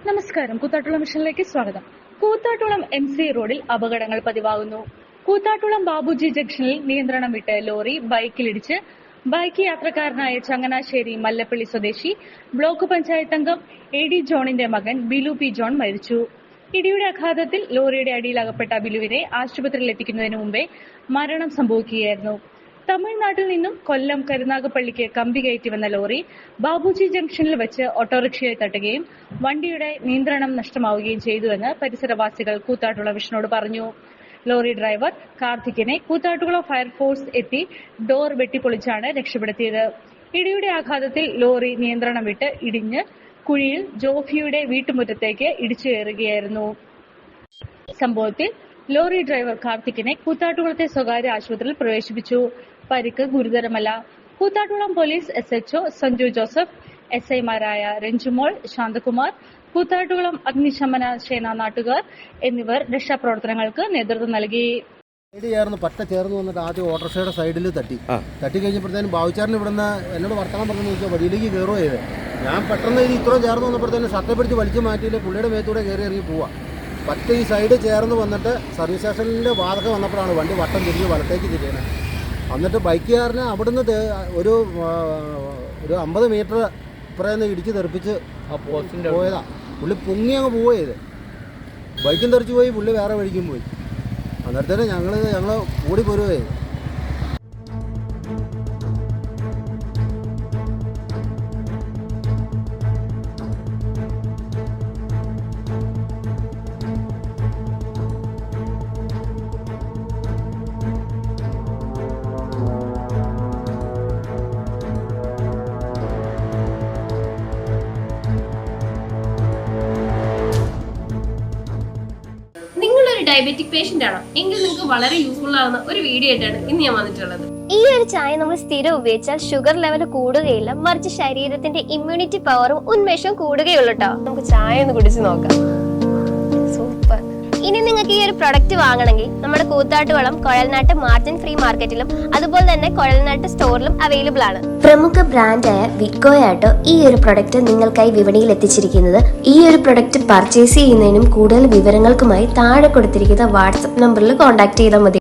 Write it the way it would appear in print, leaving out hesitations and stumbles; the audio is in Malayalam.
നമസ്കാരം. കൂത്താട്ടുളം മിഷനിലേക്ക് സ്വാഗതം. കൂത്താട്ടുളം MC റോഡിൽ അപകടങ്ങൾ പതിവാകുന്നു. കൂത്താട്ടുളം ബാബുജി ജംഗ്ഷനിൽ നിയന്ത്രണം വിട്ട് ലോറി ബൈക്കിലിടിച്ച് ബൈക്ക് യാത്രക്കാരനായ ചങ്ങനാശ്ശേരി മല്ലപ്പള്ളി സ്വദേശി ബ്ലോക്ക് പഞ്ചായത്ത് അംഗം AD ജോണിന്റെ മകൻ ബിലു P. ജോൺ മരിച്ചു. ഇടിയുടെ ആഘാതത്തിൽ ലോറിയുടെ അടിയിലകപ്പെട്ട ബിലുവിനെ ആശുപത്രിയിൽ എത്തിക്കുന്നതിന് മുമ്പേ മരണം സംഭവിക്കുകയായിരുന്നു. തമിഴ്നാട്ടിൽ നിന്നും കൊല്ലം കരുനാഗപ്പള്ളിക്ക് കമ്പി കയറ്റി വന്ന ലോറി ബാബുജി ജംഗ്ഷനിൽ വെച്ച് ഓട്ടോറിക്ഷയെ തട്ടുകയും വണ്ടിയുടെ നിയന്ത്രണം നഷ്ടമാവുകയും ചെയ്തുവെന്ന് പരിസരവാസികൾ കൂത്താട്ടുളം വിഷനോട് പറഞ്ഞു. ലോറി ഡ്രൈവർ കാർത്തിക്കിനെ കൂത്താട്ടുകുളം ഫയർഫോഴ്സ് എത്തി ഡോർ വെട്ടിപ്പൊളിച്ചാണ് രക്ഷപ്പെടുത്തിയത്. ഇടിയുടെ ആഘാതത്തിൽ ലോറി നിയന്ത്രണം വിട്ട് ഇടിഞ്ഞ് കുഴിയിൽ ജോഫിയുടെ വീട്ടുമുറ്റത്തേക്ക് ഇടിച്ചു കയറുകയായിരുന്നു. സംഭവത്തിൽ ലോറി ഡ്രൈവർ കാർത്തിക്കിനെ കൂത്താട്ടുകുളത്തെ സ്വകാര്യ ആശുപത്രിയിൽ പ്രവേശിപ്പിച്ചു. പരിക്ക് ഗുരുതരമല്ല. Koothattukulam police SHO Sanju Joseph, SI മാരായ രഞ്ജുമോൾ, ശാന്തകുമാർ, കൂത്താട്ടുകുളം അഗ്നിശമന സേന നാട്ടുകാർ എന്നിവർ രക്ഷാപ്രവർത്തനങ്ങൾക്ക് നേതൃത്വം നൽകി. പറ്റ ചേർന്ന് വന്നിട്ട് ആദ്യം ഓട്ടോറിക്ഷയുടെ സൈഡിൽ തട്ടി കഴിഞ്ഞപ്പോഴത്തേനും ബാബുച്ചാറിന് ഇവിടുന്ന് എന്നോട് വർത്തമാനം പറഞ്ഞു ചോദിച്ചാൽ വഴിയിലേക്ക് കയറുക ചെയ്ത് ഞാൻ പെട്ടെന്ന് ഇത് ഇത്ര ചേർന്ന് വന്നപ്പോഴത്തേനും ഷർട്ടെ പിടിച്ച് വലിച്ചു മാറ്റിയില്ല പുള്ളിയുടെ മേത്തൂടെ കയറി ഇറങ്ങി പോവാം. പറ്റ ഈ സൈഡ് ചേർന്ന് വന്നിട്ട് സർവീസ് സ്റ്റേഷനിൻ്റെ വാതക വന്നപ്പോഴാണ് വണ്ടി വട്ടം തിരിഞ്ഞ് വലത്തേക്ക് തിരിയണേ. എന്നിട്ട് ബൈക്കുകാരനെ അവിടുന്ന് ഒരു 50 മീറ്റർ ഇപ്പറേന്ന് ഇടിച്ച് തെറിപ്പിച്ച് പോയതാ. പുള്ളി പൊങ്ങി അങ്ങ് പോവുക ചെയ്ത് ബൈക്കും തെറിച്ച് പോയി, പുള്ളി വേറെ വഴിക്കും പോയി. അന്നേരത്തേനും ഞങ്ങൾ ഓടി പോരുകയെ. ഡയബറ്റിക് പേഷ്യന്റ് ആണോ എങ്കിൽ നിങ്ങൾക്ക് വളരെ യൂസ്ഫുൾ ആവുന്ന ഒരു വീഡിയോ ആയിട്ടാണ് ഇന്ന് ഞാൻ വന്നിട്ടുള്ളത്. ഈ ഒരു ചായ നമ്മൾ സ്ഥിരം ഉപയോഗിച്ചാൽ ഷുഗർ ലെവൽ കൂടുകയില്ല, മറിച്ച് ശരീരത്തിന്റെ ഇമ്മ്യൂണിറ്റി പവറും ഉന്മേഷവും കൂടുകയുള്ളൂ കേട്ടോ. നമുക്ക് ചായ ഒന്ന് കുടിച്ച് നോക്കാം. സൂപ്പർ. ഇനി നിങ്ങൾക്ക് ഈ ഒരു പ്രൊഡക്റ്റ് വാങ്ങണമെങ്കിൽ നമ്മുടെ കൂത്താട്ടുകുളം കുഴൽനാട്ട് മാർജിൻ ഫ്രീ മാർക്കറ്റിലും അതുപോലെ തന്നെ കുഴൽനാട്ട് സ്റ്റോറിലും അവൈലബിൾ ആണ്. പ്രമുഖ ബ്രാൻഡായ വിക്കോയാട്ടോ ഈ ഒരു പ്രൊഡക്റ്റ് നിങ്ങൾക്കായി വിപണിയിൽ എത്തിച്ചിരിക്കുന്നത്. ഈ ഒരു പ്രൊഡക്റ്റ് പർച്ചേസ് ചെയ്യുന്നതിനും കൂടുതൽ വിവരങ്ങൾക്കുമായി താഴെ കൊടുത്തിരിക്കുന്ന വാട്സ്ആപ്പ് നമ്പറിൽ കോൺടാക്ട് ചെയ്താൽ മതി.